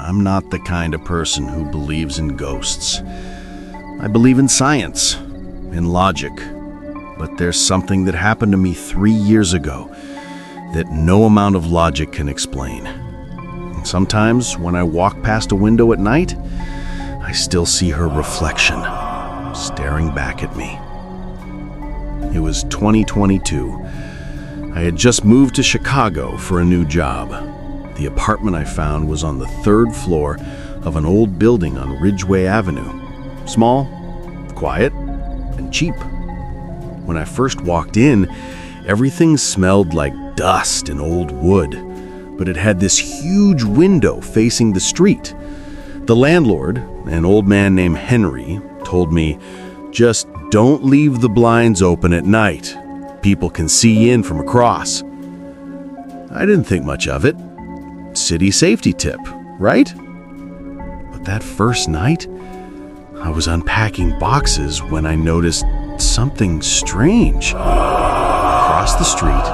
I'm not the kind of person who believes in ghosts. I believe in science, in logic, but there's something that happened to me 3 years ago that no amount of logic can explain. And sometimes when I walk past a window at night, I still see her reflection staring back at me. It was 2022. I had just moved to Chicago for a new job. The apartment I found was on the 3rd floor of an old building on Ridgeway Avenue. Small, quiet, and cheap. When I first walked in, everything smelled like dust and old wood, but it had this huge window facing the street. The landlord, an old man named Henry, told me, "Just don't leave the blinds open at night. People can see in from across." I didn't think much of it. City safety tip, right? But that first night, I was unpacking boxes when I noticed something strange. Across the street,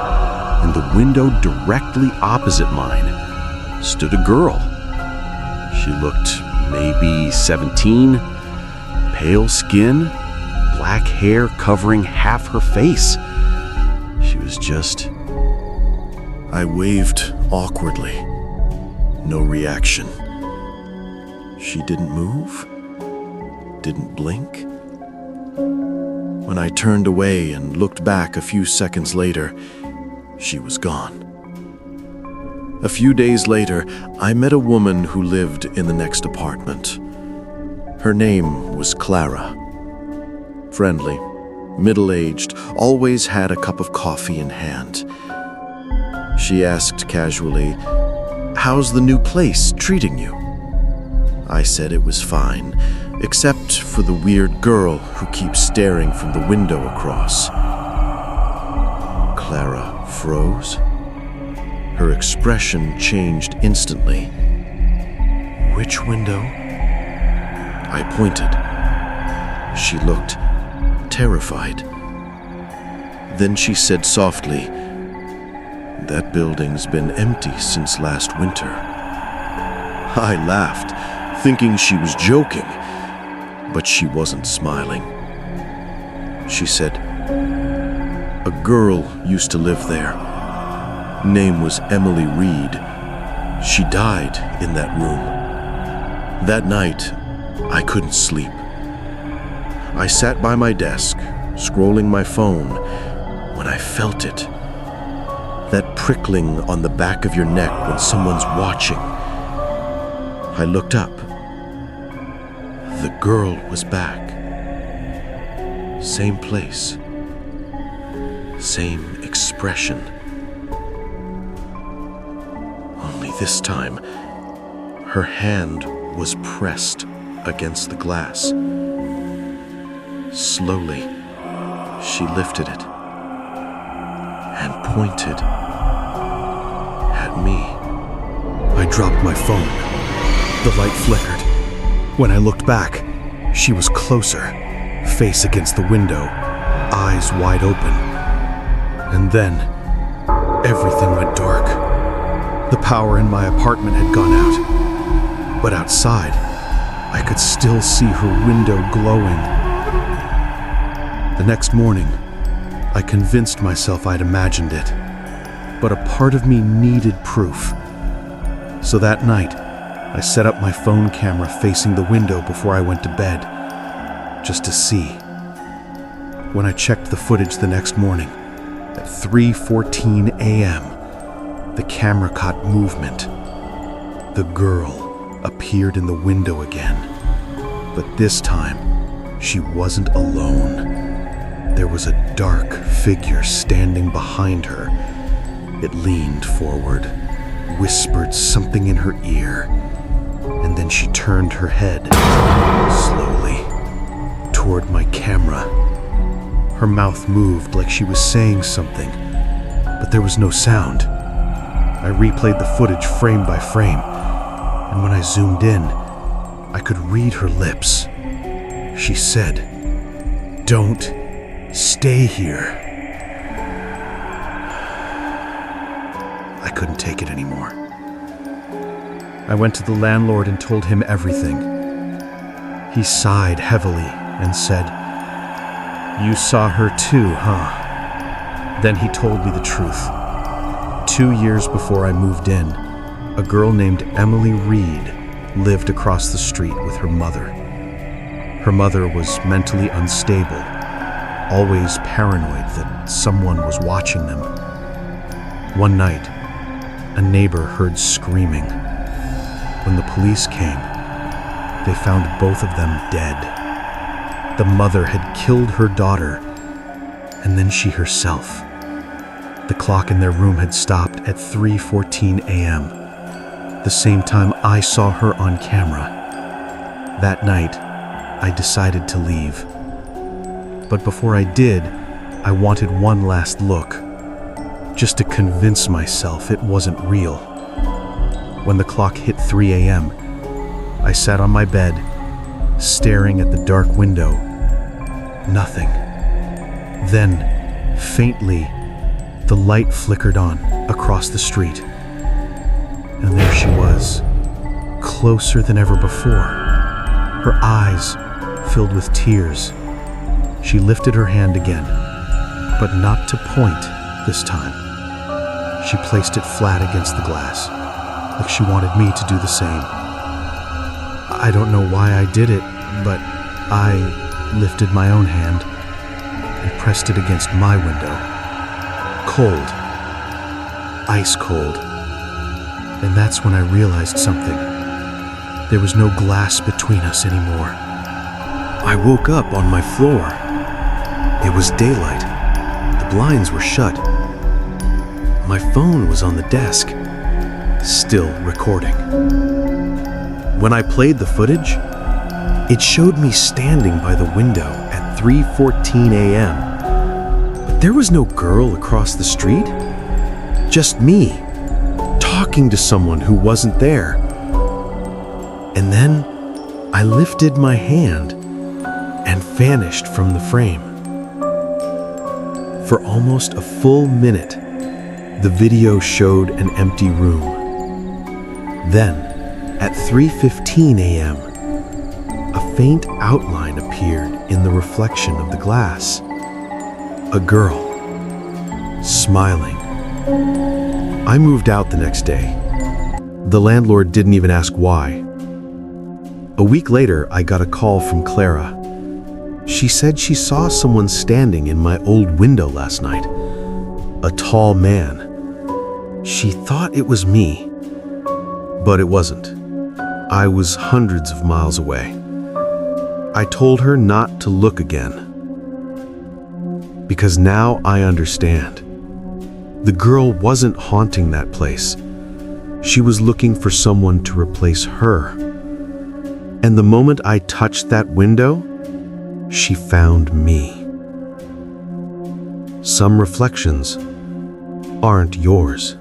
in the window directly opposite mine, stood a girl. She looked maybe 17, pale skin, black hair covering half her face. She was just... I waved awkwardly. No reaction. She didn't move, didn't blink. When I turned away and looked back a few seconds later, she was gone. A few days later, I met a woman who lived in the next apartment. Her name was Clara. Friendly, middle-aged, always had a cup of coffee in hand. She asked casually, "How's the new place treating you?" I said it was fine, except for the weird girl who keeps staring from the window across. Clara froze. Her expression changed instantly. "Which window?" I pointed. She looked terrified. Then she said softly, "That building's been empty since last winter." I laughed, thinking she was joking, but she wasn't smiling. She said, "A girl used to live there. Name was Emily Reed. She died in that room. That night, I couldn't sleep. I sat by my desk, scrolling my phone, when I felt it. That prickling on the back of your neck when someone's watching. I looked up. The girl was back. Same place. Same expression. Only this time, her hand was pressed against the glass. Slowly, she lifted it and pointed at me. I dropped my phone. The light flickered. When I looked back, she was closer, face against the window, eyes wide open. And then, everything went dark. The power in my apartment had gone out. But outside, I could still see her window glowing. The next morning, I convinced myself I'd imagined it, but a part of me needed proof. So that night, I set up my phone camera facing the window before I went to bed, just to see. When I checked the footage the next morning, at 3:14 a.m., the camera caught movement. The girl appeared in the window again, but this time, she wasn't alone. There was a dark figure standing behind her. It leaned forward, whispered something in her ear, and then she turned her head, slowly, toward my camera. Her mouth moved like she was saying something, but there was no sound. I replayed the footage frame by frame, and when I zoomed in, I could read her lips. She said, "Don't stay here." I couldn't take it anymore. I went to the landlord and told him everything. He sighed heavily and said, "You saw her too, huh?" Then he told me the truth. 2 years before I moved in, a girl named Emily Reed lived across the street with her mother. Her mother was mentally unstable, always paranoid that someone was watching them. One night, a neighbor heard screaming. When the police came, they found both of them dead. The mother had killed her daughter, and then she herself. The clock in their room had stopped at 3:14 a.m., the same time I saw her on camera. That night, I decided to leave. But before I did, I wanted one last look, just to convince myself it wasn't real. When the clock hit 3 a.m., I sat on my bed, staring at the dark window. Nothing. Then, faintly, the light flickered on across the street. And there she was, closer than ever before, her eyes filled with tears. She lifted her hand again, but not to point this time. She placed it flat against the glass, like she wanted me to do the same. I don't know why I did it, but I lifted my own hand and pressed it against my window. Cold. Ice cold. And that's when I realized something. There was no glass between us anymore. I woke up on my floor. It was daylight. The blinds were shut. My phone was on the desk, still recording. When I played the footage, it showed me standing by the window at 3:14 a.m. But there was no girl across the street, just me, talking to someone who wasn't there. And then I lifted my hand and vanished from the frame. For almost a full minute, the video showed an empty room. Then, at 3:15 a.m., a faint outline appeared in the reflection of the glass. A girl, smiling. I moved out the next day. The landlord didn't even ask why. A week later, I got a call from Clara. She said she saw someone standing in my old window last night. A tall man. She thought it was me, but it wasn't. I was hundreds of miles away. I told her not to look again, because now I understand. The girl wasn't haunting that place. She was looking for someone to replace her. And the moment I touched that window, she found me. Some reflections aren't yours.